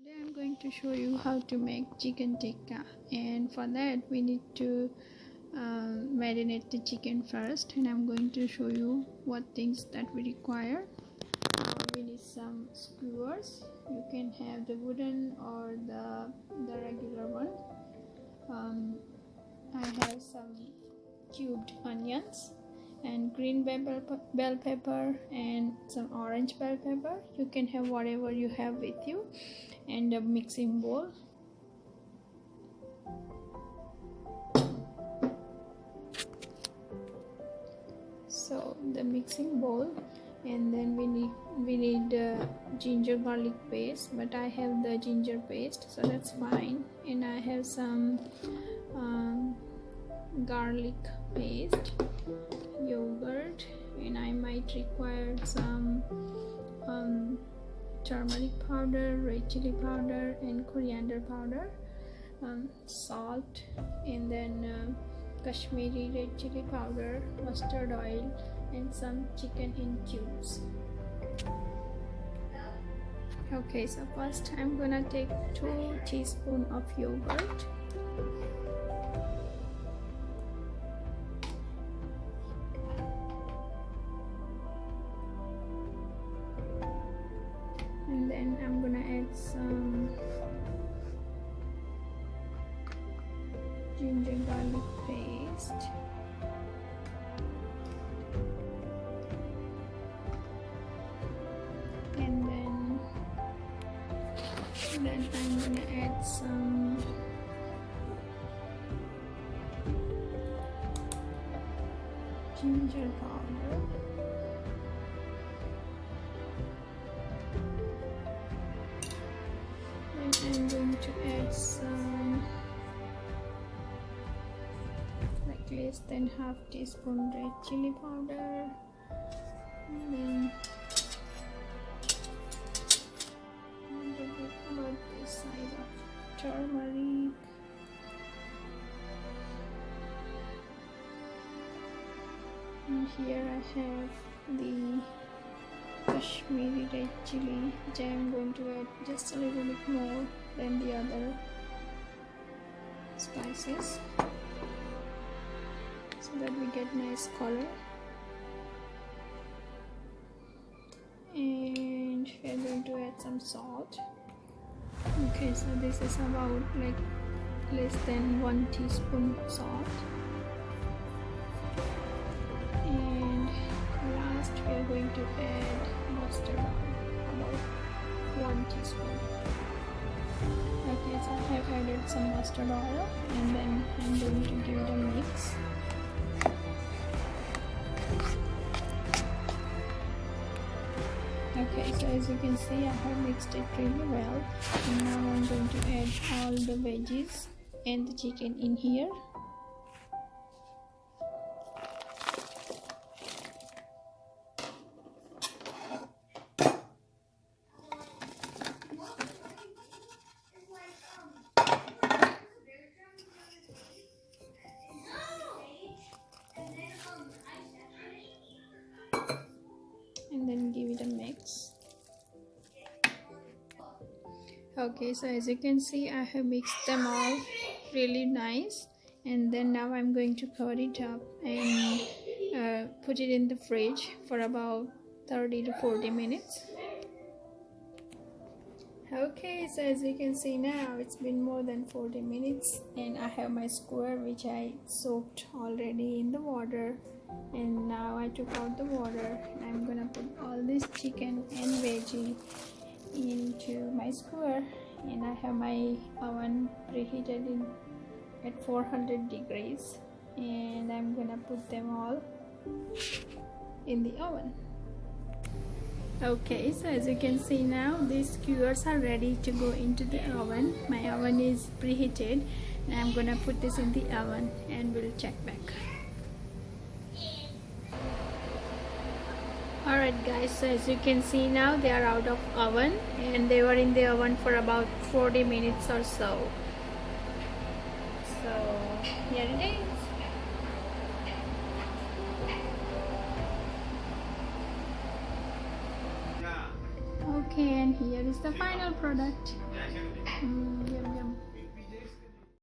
Today I'm going to show you how to make chicken tikka, and for that we need to marinate the chicken first, and I'm going to show you what things that we require. We need some skewers. You can have the wooden or the regular one. I have some cubed onions and green bell pepper and some orange bell pepper. You can have whatever you have with you, and a mixing bowl. So the mixing bowl, and then we need ginger garlic paste, but I have the ginger paste, so that's fine. And I have some garlic paste, yogurt, and I might require some turmeric powder, red chili powder, and coriander powder, salt, and then Kashmiri red chili powder, mustard oil, and some chicken in cubes. Okay, so first I'm gonna take 2 teaspoons of yogurt. And then I'm gonna add some ginger garlic paste, and then I'm gonna add some ginger powder. I'm going to add some, like less than half teaspoon red chili powder, and then a little bit about this size of turmeric, and here I have the Kashmiri red chili, which I am going to add just a little bit more than the other spices, so that we get nice color. And we are going to add some salt. Okay, so this is about like less than 1 teaspoon salt. And last we are going to add mustard oil, about 1 teaspoon. Okay, so I have added some mustard oil, and then I'm going to give it a mix. Okay, so as you can see, I have mixed it really well, and now I'm going to add all the veggies and the chicken in here. And then give it a mix. Okay, so as you can see, I have mixed them all really nice, and then now I'm going to cover it up and put it in the fridge for about 30 to 40 minutes. Okay, so as you can see now, it's been more than 40 minutes, and I have my skewer which I soaked already in the water, and now I took out the water, and I'm gonna put all this chicken and veggie into my skewer, and I have my oven preheated at 400 degrees, and I'm gonna put them all in the oven. Okay, so as you can see now, these skewers are ready to go into the oven. My oven is preheated, and I'm gonna put this in the oven, and we'll check back. Alright guys, so as you can see now, they are out of oven, and they were in the oven for about 40 minutes or so. So here it is. Okay, and here is the final product.